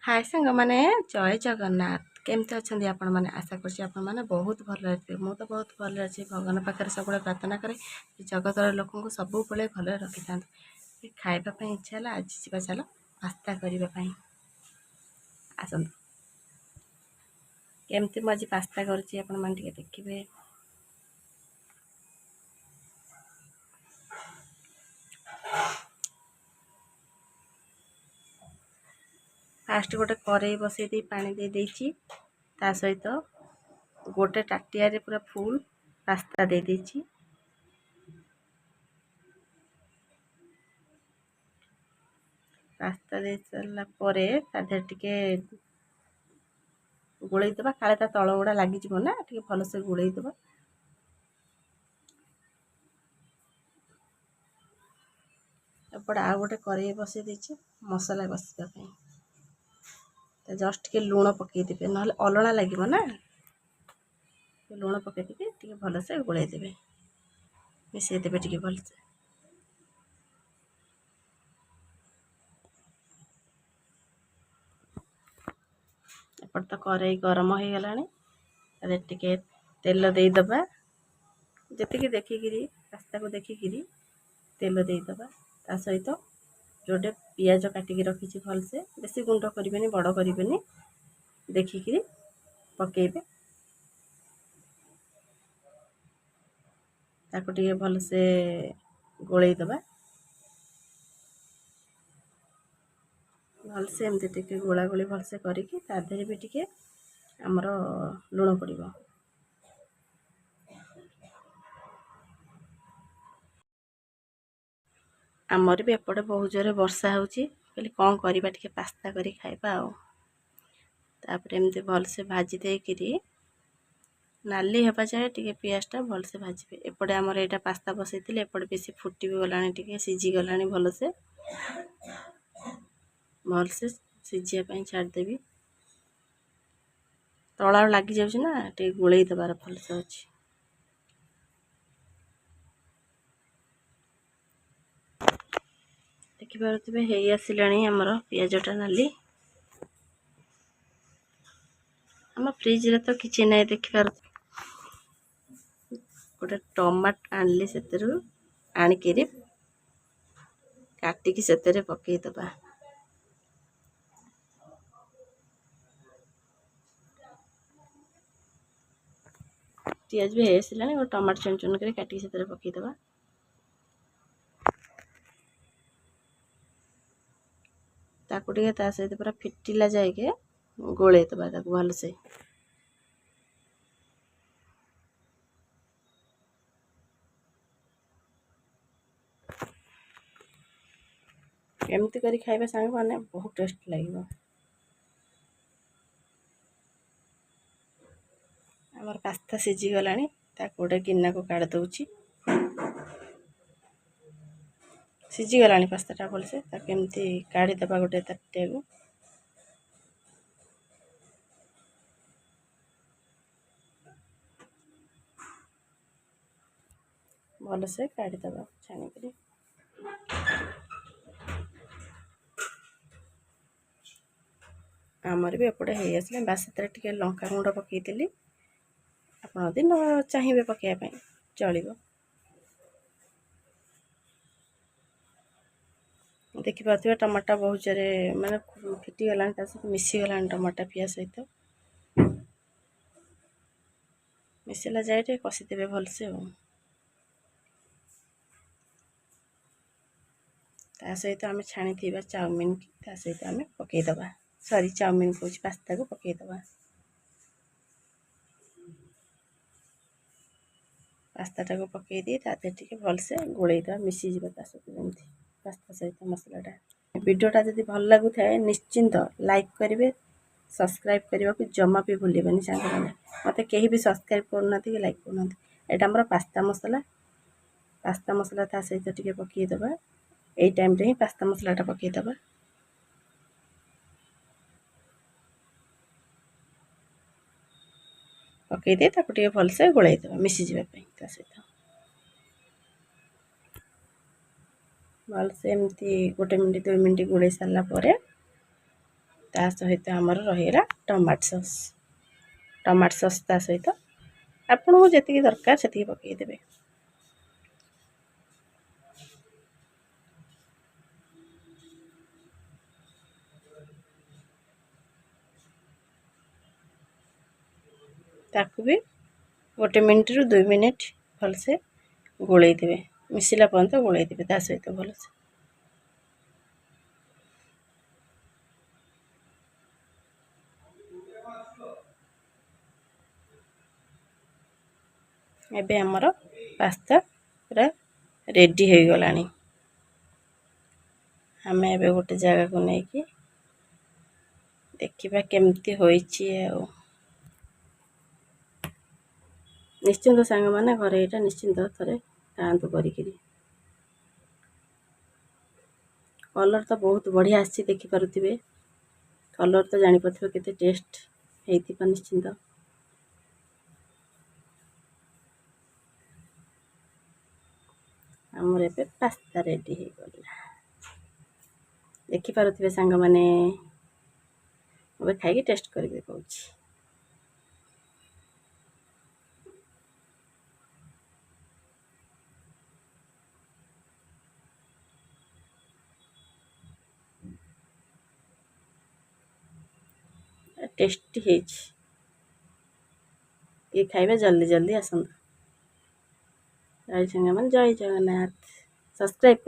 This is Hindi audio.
हाय सांग माने जय जगन्नाथ केमती अच्छा आपण मैंने आशा कर बहुत भल थे मु तो बहुत भल अच्छे भगवान पाखे सब प्रार्थना करे जगतर लोक सब भल रखी था खावाई इच्छा है आज जा चल पास्ता करने आसतु केमती मुझे पास्ता करें देखिए फास्ट गोटे कड़े बसई पानी दे देती ता सहित गोटे टाटिया पूरा फुल पास्ता दे देती पास्ता दे सारा टे गोलैदबा काले ता तल गुड़ा लगिज ना टे भलसे गोलैदबा एपटे आउ गोटे कड़े बसई देती मसला बसापी जस्ट टे लुण पकईदेवे ना अलणा लगे ना लुण पकईदेवे टे भलसे गोलैदेवे मिसईदेवे टे भलसे एपट तो कड़े गरम हो गला टे तेल देदबा जी देखिकी पास्ता को देखिकी तेल देदबा ता सहित जोटे पियाज काटिकी रखी भलसे बेसी गुंड करें बड़ करें देखिकी पकेबे ताको टे भलसे गोलैदबा भलसे एमती टे गोला गोली भलसे करिकी ता देहरे भी टे आमर लुण पड़ो आमर भी एपटे बहुत जोरे वर्षा होची कहली कौन करवा टे पास्ता करी खाइबा तापर एमती भलसे भाजी देकिरी नाली हेबा जाए टे पियाजटा भलसे भाजबे एपटे आमर एटा पास्ता बसई एपटे बेसी फुटी भी गलानी टे सीझी गलानी भलसे भलसे सीझापी छाड़देवी तला लगी जाऊँ ना टे गोलई दबार भलसे अच्छी देखिपे हो आसला आमर पियाजटा नाली आम फ्रिज रे तो किसी ना देखिपार गोटे टमाट आनली से आणिकी काटिकी से पकईदबा पियाज भी होसला गोटे टमाटो चुन चुन कर काटिकी से पकईदबा ताकू टे ता सहित पूरा फिटिला जाए गोलैदबा भलसे एमती करी खाइबा सांग माने बहुत टेस्ट लगे आमर पास्ता सीझी गला गोटे गिना को काढ़ दौची सीझी गला पास्ताटा भलसे केमती काढ़ीदबा गोटे ताटिया को भलसे काढ़ीदबा छाणिकी आमर भी एपटे हो आसला बास टे लंका गुंड पकईली आपड़ी न चाहिए पकईवाई चलो देखिपे टमाटा बहुत जोरे माने फिटीगला सहित मिसीगला टमाटा पियाज सहित मिसला जाए टे कषिदेवे भलसे ता सहित आम छाणी चाउमिन ता सहित आम पकईदबा सॉरी चाउमिन कौच पास्ता को पकईदबा पास्ताटा को पकई दी टे भलसे गोलैदबा मिसीज सहित जमी पास्ता सहित मसलाटा वीडियोटा जदि भल लगु थाए निश्चिंत लाइक करेंगे सब्सक्राइब करने को जमा भी भूलें सांग मैंने मत कहीं भी सब्सक्राइब करना कि लाइक करना यहाँ आमर पास्ता मसला ता सहित टे पकईदबा यही टाइम ही पास्ता मसलाटा पकईदबा पकईदे टे भलसे गोलैदबा मिसी जावाई ता सहित भलसे एमती गोटे मिनट 2 मिनट गोलई सारा ତା ସହିତ ଆମର ରହିଗଲା ଟମାଟୋ ସସ୍ ତା ସହିତ ଆପଣଙ୍କୁ ଯେତିକି ଦରକାର ସେତିକି ପକାଇଦେବେ। ତାକୁ ବି 1 ମିନିଟ୍ରୁ 2 ମିନିଟ୍ ଭଲସେ ଗୋଳେଇ ଦେବେ, ମିଶିଲା ପର୍ଯ୍ୟନ୍ତ ଗୋଳେଇ ଦେବେ ତା ସହିତ ଭଲସେ। ଏବେ ଆମର ପାସ୍ତା ପୁରା ରେଡ଼ି ହୋଇଗଲାଣି। ଆମେ ଏବେ ଗୋଟେ ଜାଗାକୁ ନେଇକି ଦେଖିବା କେମିତି ହୋଇଛି। ଆଉ ନିଶ୍ଚିନ୍ତ ସାଙ୍ଗମାନେ ଘରେ ଏଇଟା ନିଶ୍ଚିନ୍ତ ଥରେ ଖାଆନ୍ତୁ କରିକିରି। କଲର୍ ତ ବହୁତ ବଢ଼ିଆ ଆସିଛି, ଦେଖିପାରୁଥିବେ। କଲର୍ ତ ଜାଣିପାରୁଥିବେ କେତେ ଟେଷ୍ଟ ହେଇଥିବ ନିଶ୍ଚିନ୍ତ। ଆମର ଏବେ ପାସ୍ତା ରେଡ଼ି ହେଇଗଲା, ଦେଖିପାରୁଥିବେ ସାଙ୍ଗମାନେ। ଏବେ ଖାଇକି ଟେଷ୍ଟ କରିବେ କହୁଛି। ଟେଷ୍ଟି ହେଇଛି, ଟିକେ ଖାଇବେ, ଜଲ୍ଦି ଜଲ୍ଦି ଆସନ୍ତୁ। ଜୟ ସାଙ୍ଗମାନେ, ଜୟ ଜଗନ୍ନାଥ। ସବସ୍କ୍ରାଇବ୍